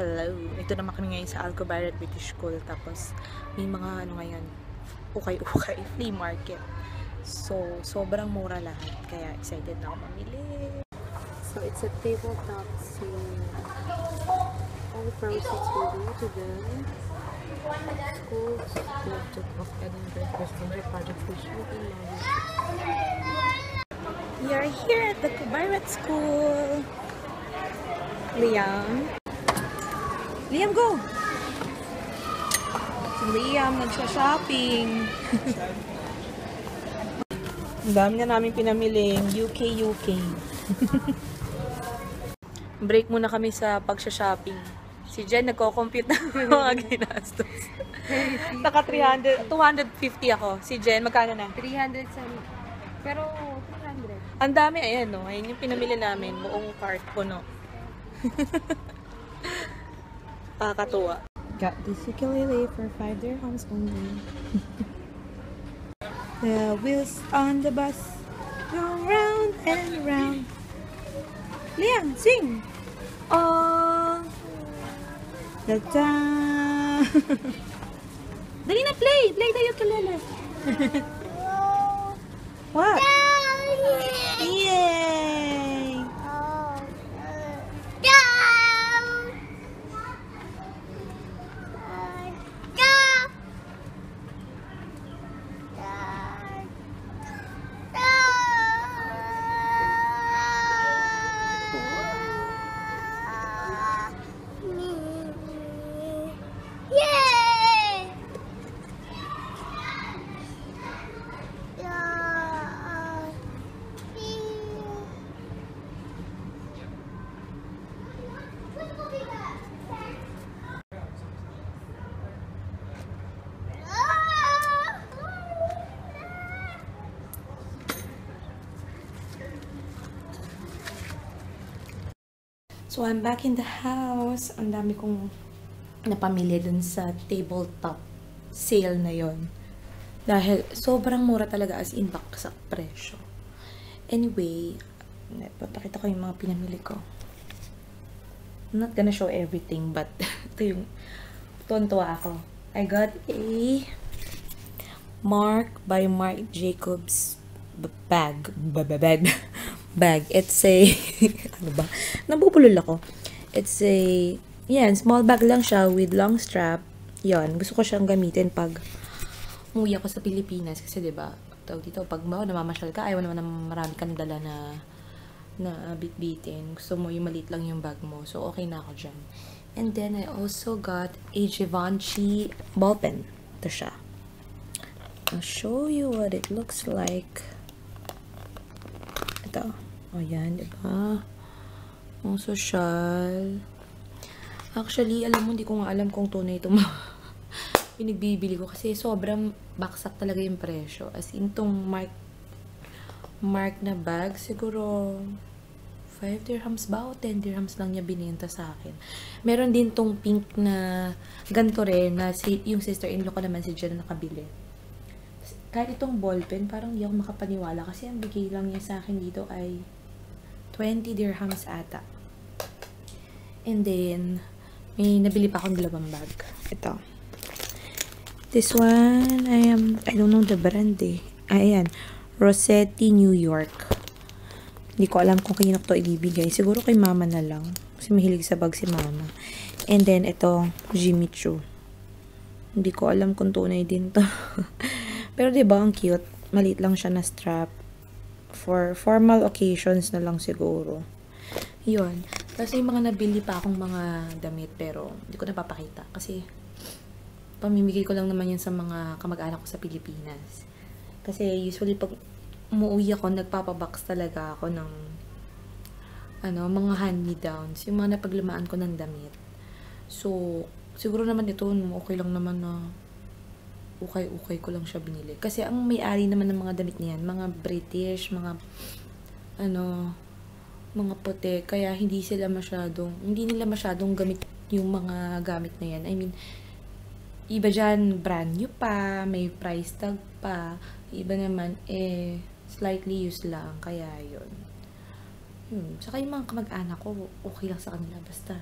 Hello! Ito naman kami ngayon sa Alcobaret British School. Tapos, may mga ngayon, ukay-ukay, flea market. So, sobrang mura lahat. Kaya, excited na ako mamili. So, it's a tabletop sale. All proceeds will go to the Schools of Edinburgh Presbyterian Project which will be We are here at the Alcobaret School. Liam, go! Si Liam, nagsha-shopping. Ang dami na namin pinamiling UK. Break muna kami sa pagsha-shopping. Si Jen nagko-compute na mga ginastos. Naka 250 ako. Si Jen, magkano na? 300 sa... Pero 300. Ang dami, ayan no. Ayan yung pinamili namin. Buong cart puno. Pakakatuwa. Got this ukulele for 5 dirhams only. The wheels on the bus go round and round. Liam, sing! Oh, the time. Dali na, play the ukulele. What? Yay! So, I'm back in the house. Ang dami kong napamili dun sa tabletop sale na yon. Dahil sobrang mura talaga, as in baksak presyo. Anyway, papakita ko yung mga pinamili ko. I'm not gonna show everything, but ito yung tuwan-tuwa ako. I got a Marc by Marc Jacobs bag. It's a ano ba? Nabubulol ako. It's a small bag lang siya with long strap. Yan, gusto ko siyang gamitin pag umuwi ako sa Pilipinas kasi 'di ba? Tawag dito pag namamasyal ka, ayaw naman na marami kang dala na bitbitin. Gusto mo yung maliit lang yung bag mo. So okay na ako diyan. And then I also got a Givenchy ballpen. Ito siya. I'll show you what it looks like. Ito. Ayan, diba? Ang social. Actually, alam mo, hindi ko nga alam kung tunay ito pinagbibili ko kasi sobrang baksak talaga yung presyo. As in, tong Marc na bag, siguro 5 dirhams ba o 10 dirhams lang niya binenta sa akin. Meron din tong pink na ganito rin na yung sister-in-law ko naman si Jen nakabili. Kahit itong ballpen, parang hindi ako makapaniwala kasi ang bigay lang niya sa akin dito ay 20 dirhams ata. And then, may nabili pa akong dalawang bag. Ito. This one, I don't know the brand eh. Ayan. Rossetti, New York. Hindi ko alam kung kanino ko ito ibibigay. Siguro kay mama na lang. Kasi mahilig sa bag si mama. And then, ito, Jimmy Choo. Hindi ko alam kung tunay din to. Pero diba, ang cute. Maliit lang siya na strap. For formal occasions na lang siguro. Yun. Tapos yung mga nabili pa akong mga damit pero hindi ko napapakita. Kasi pamimigay ko lang naman yan sa mga kamag-anak ko sa Pilipinas. Kasi usually pag umuwi ako, nagpapabox talaga ako ng mga hand-me-downs. Yung mga napaglumaan ko ng damit. So, siguro naman ito, okay lang naman na ukay ko lang siya binili. Kasi ang may-ari naman ng mga damit niyan, mga British, mga puti, kaya hindi nila masyadong gamit yung mga gamit na yan. I mean, iba dyan, brand new pa, may price tag pa, iba naman, slightly used lang, kaya yun. Saka yung mga kamag-anak ko, okay lang sa kanila, basta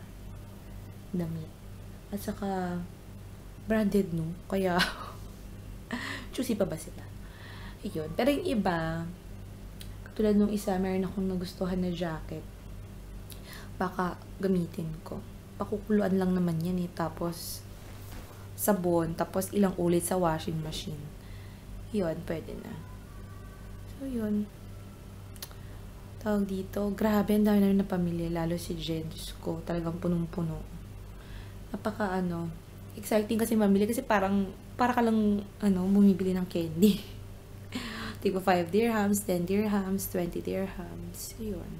damit. At saka, branded, no? Kaya, choosy pa ba sila? Ayun. Pero yung iba, tulad nung isa, meron akong nagustuhan na jacket. Baka gamitin ko. Pakukuluan lang naman yan eh. Tapos, sabon. Tapos, ilang ulit sa washing machine. Yun, pwede na. So, yun. Tawag dito. Grabe, ang dami namin na pamilya. Lalo si Jen. Diyos ko, talagang punong-puno. Napaka, exciting kasi mamili. Kasi parang, para ka lang, bumibili ng candy. Tipo 5 dirhams, 10 dirhams, 20 dirhams. Yun.